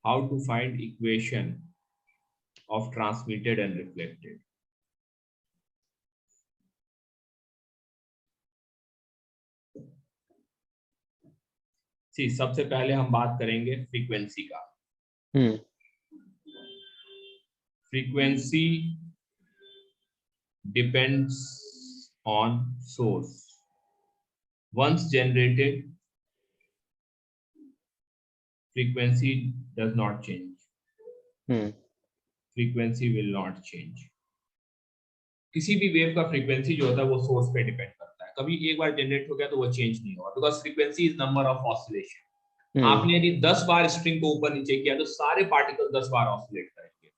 how to find equation of transmitted and reflected. See, सबसे पहले हम बात करेंगे फ्रीक्वेंसी का. Frequency depends on source. Once generated, frequency does not change. Frequency will not change. किसी भी वेव का फ्रीक्वेंसी जो होता है वो सोर्स पे डिपेंड करता है. कभी एक बार जनरेट हो गया तो वो चेंज नहीं होगा, because frequency is number of oscillation. आपने यदि 10 बार स्ट्रिंग को ऊपर नीचे किया तो सारे पार्टिकल 10 बार ऑसिलेट करेंगे.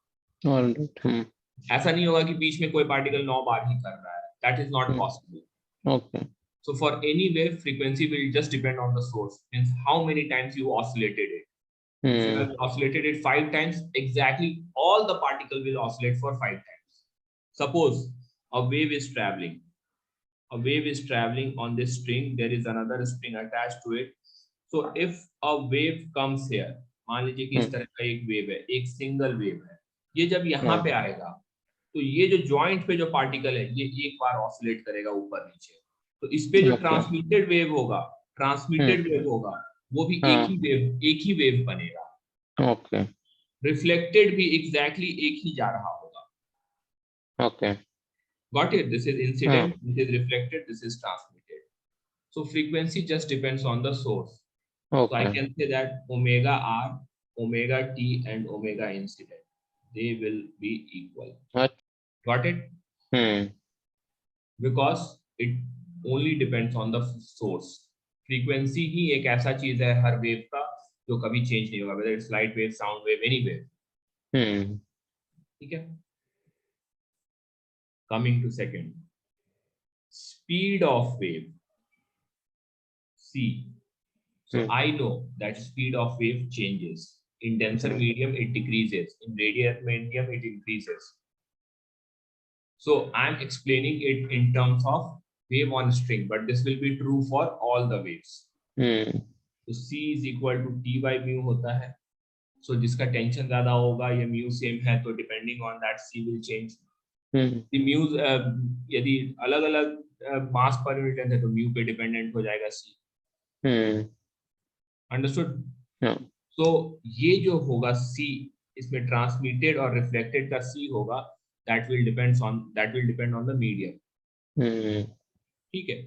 ऐसा नहीं होगा कि बीच में कोई पार्टिकल 9 बार ही कर रहा है. That is not possible. Okay. So for any wave, frequency will just depend on the source. Means how many times you oscillated it. If you have oscillated it 5 times, exactly all the particle will oscillate for 5 times. Suppose a wave is traveling. A wave is traveling on this string. There is another string attached to it. So if a wave comes here, मान लीजिए कि इस तरह का एक wave है, एक single wave है. ये जब यहाँ पे आएगा तो ये जो जॉइंट पे जो पार्टिकल है ये एक बार ऑसिलेट करेगा ऊपर नीचे. तो इस पे जो ट्रांसमिटेड वेव होगा वो भी एक ही वेव बनेगा. Okay. रिफ्लेक्टेड भी एग्जैक्टली एक ही जा रहा होगा. Okay. Got it? This is incident, this is reflected, this is transmitted. So frequency just depends on the source. Okay. So I can say that omega r, omega t and omega incident, they will be equal. What? Got it? Because it only depends on the source. Frequency ही एक ऐसा चीज है हर wave का जो कभी change नहीं होगा, whether it's light wave, sound wave, any wave. ठीक है. Coming to second, speed of wave, c. So I know that speed of wave changes. In denser medium it decreases, in radial medium it increases. So I'm explaining it in terms of wave on string, but this will be true for all the waves. So c is equal to t by mu होता है. So जिसका tension ज्यादा होगा या mu same है तो depending on that c will change. The mu यदि अलग अलग मास पर यूनिट है तो mu पे डिपेंडेंट हो जाएगा c. Understood? So ये जो होगा c, इसमें ट्रांसमिटेड और रिफ्लेक्टेड का c होगा, that will depend on the medium. ठीक है.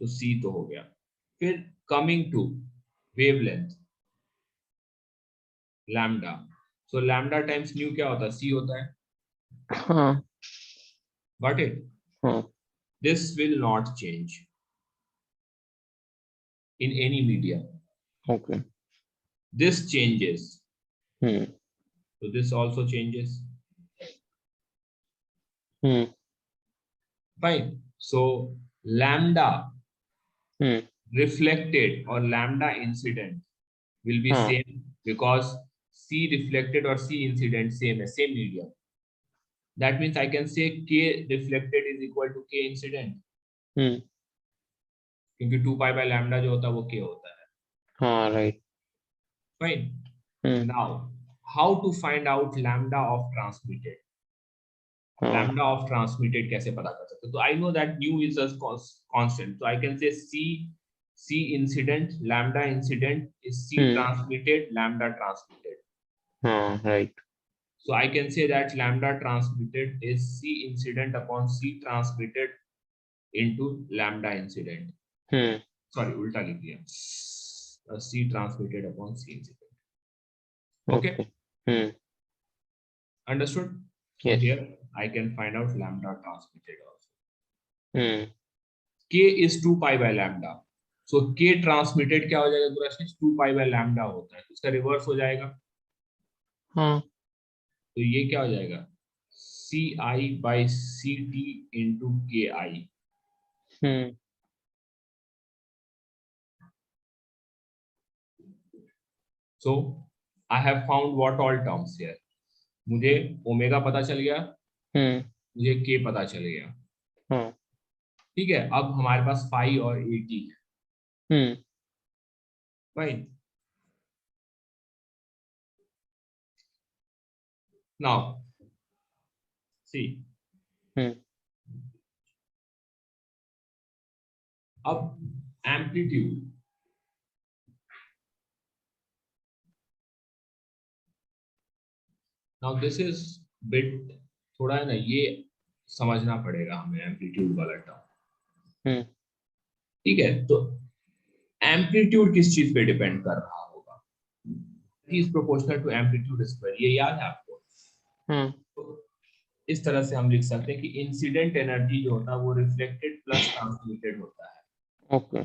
तो c तो हो गया. फिर coming to wavelength, lambda. So lambda times nu क्या होता है? c होता है. Got it? This will not change in any medium. Okay. This changes. So this also changes. Fine. So lambda reflected or lambda incident will be same because c reflected or c incident same medium. That means I can say k reflected is equal to k incident. क्योंकि 2 pi by lambda जो होता है वो k होता है. हाँ, right. Fine. Now, how to find out lambda of transmitted? Lambda of transmitted कैसे पता कर सकते? तो I know that nu is a constant. So I can say c incident, lambda incident is c transmitted, lambda transmitted. Right. So I can say that lambda transmitted is c incident upon c transmitted into lambda incident. Sorry, उल्टा लिख दिया. c transmitted upon c incident. Okay. Understood? Yes. So here I can find out lambda transmitted also. K is 2 pi by lambda. So k transmitted क्या हो जाएगा पूरा? 2 pi by lambda होता है. इसका रिवर्स हो जाएगा. तो ये क्या हो जाएगा? ci by ct into ki. So I have found what all terms here. मुझे ओमेगा पता चल गया, मुझे के पता चल गया. ठीक है. अब हमारे पास फाई और एटी है. फाइन. now see, अब amplitude, now this is bit थोड़ा है ना, ये समझना पड़ेगा हमें एम्पलीट्यूड वाला टर्म। ठीक है, तो एम्पलीट्यूड किस चीज पे डिपेंड कर रहा होगा? Is proportional to amplitude square, ये याद है आपको? तो इस तरह से हम लिख सकते हैं कि इंसिडेंट एनर्जी जो होता है वो रिफ्लेक्टेड प्लस ट्रांसमिटेड होता है। Okay,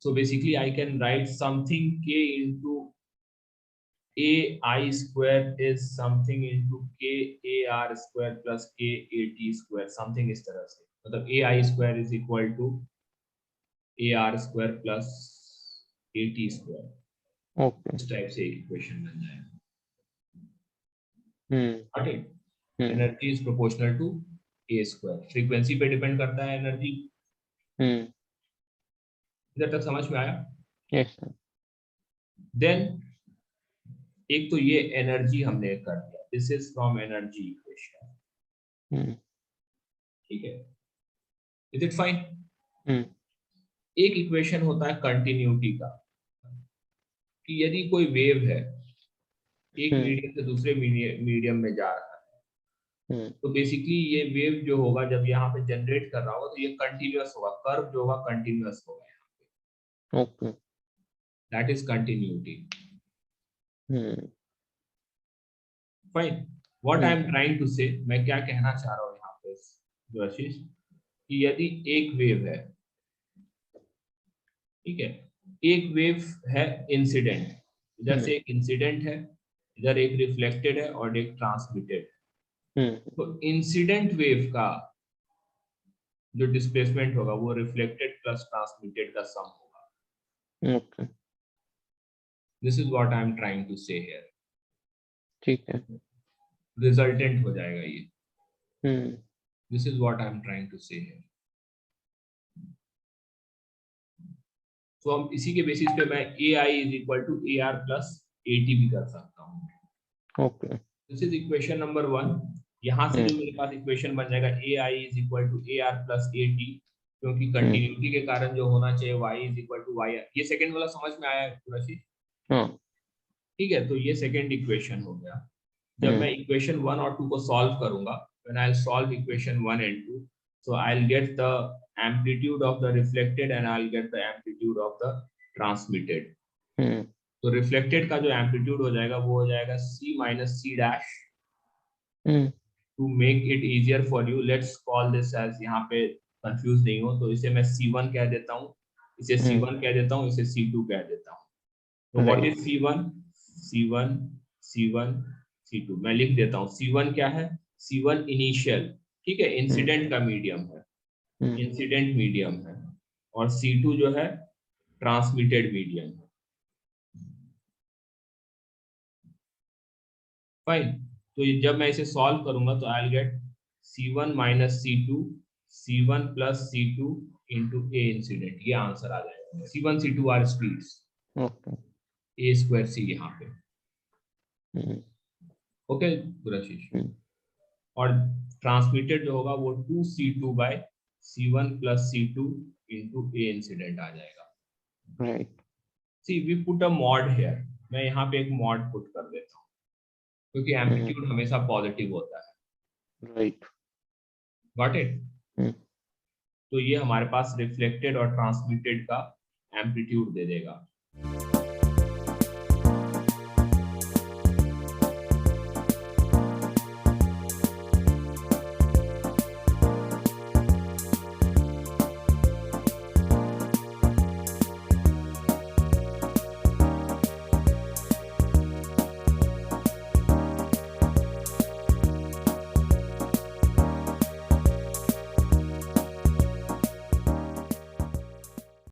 so basically I can write something k into ai square is something into k ar square plus k at square, something इस तरह से, मतलब ai square is equal to ar square plus at square, okay, इस type से एक equation बन जाएगा। Hmm, energy is proportional to a square, frequency पे डिपेंड करता है एनर्जी। इधर तक समझ में आया? Yes sir. देन एक तो ये एनर्जी हमने कर दिया, this is from energy equation. ठीक है, इज इट फाइन? एक इक्वेशन होता है कंटिन्यूटी का, कि यदि कोई वेव है एक मीडियम से दूसरे मीडियम में जा रहा है, तो बेसिकली ये वेव जो होगा जब यहाँ पे जनरेट कर रहा होगा तो ये कंटिन्यूअस होगा, कर्व जो होगा कंटिन्यूअस होगा यहाँ पे। Okay, that is continuity. Fine, what I am trying to say, मैं क्या कहना चाह रहा हूँ यहाँ पे जो आशीष, कि यदि एक वेव है, ठीक है, एक वेव है इंसिडेंट, इधर से एक इंसिडेंट है, इधर एक रिफ्लेक्टेड है और एक ट्रांसमिटेड है, तो इंसिडेंट वेव का जो डिस्प्लेसमेंट होगा वो रिफ्लेक्टेड प्लस ट्रांसमिटेड का सम होगा। Okay, this is what I am trying to say here. ठीक है, रिजल्टेंट हो जाएगा ये। This is what I am trying to say here. तो हम इसी के बेसिस पे मैं AI is equal to AR plus AT भी कर सकता हूँ। Okay, this is equation number 1। यहाँ से जो मेरे पास इक्वेशन बन जाएगा AI is equal to AR plus AT, क्योंकि कंटिन्यूटी के कारण जो होना चाहिए Y is equal to YR। ये सेकंड वाला समझ में आया पूरा चीज? ठीक है, तो ये सेकंड इक्वेशन हो गया। जब मैं इक्वेशन 1 और 2 को सॉल्व करूंगा, when I'll solve equation 1 and 2, so I'll get the amplitude of the reflected and I'll get the amplitude of the transmitted. तो रिफ्लेक्टेड का जो एम्पलीट्यूड हो जाएगा वो हो जाएगा c minus c dash। To make it easier for you, let's call this as, यहाँ पे कंफ्यूज नहीं हो तो इसे मैं c1 कह देता हूँ, इसे c1 कह देता हूँ, इसे c2 कह देता हूँ। तो what is c1? c1 c1 c2 मैं लिख देता हूँ। c1 क्या है? c1 इनिशियल, ठीक है, इंसिडेंट का मीडियम है, इंसिडेंट मीडियम है, और c2 जो है ट्रांसमिटेड मीडियम है। फाइन, तो जब मैं इसे सॉल्व करूंगा तो I will get c1 minus c2 c1 plus c2 into a incident, ये आंसर आ जाएगा। c1 c2 are speeds, a square c यहाँ पे। ओके गुराशीष, और ट्रांसमिटेड जो होगा वो 2c2 by c1 plus c2 into a incident आ जाएगा। Right, see we put a mod here, मैं यहाँ पे एक मॉड पुट कर देता हूँ क्योंकि एम्पलीट्यूड हमेशा पॉजिटिव होता है। Right, got it? तो ये हमारे पास रिफ्लेक्टेड और ट्रांसमिटेड का एम्पलीट्यूड दे देगा।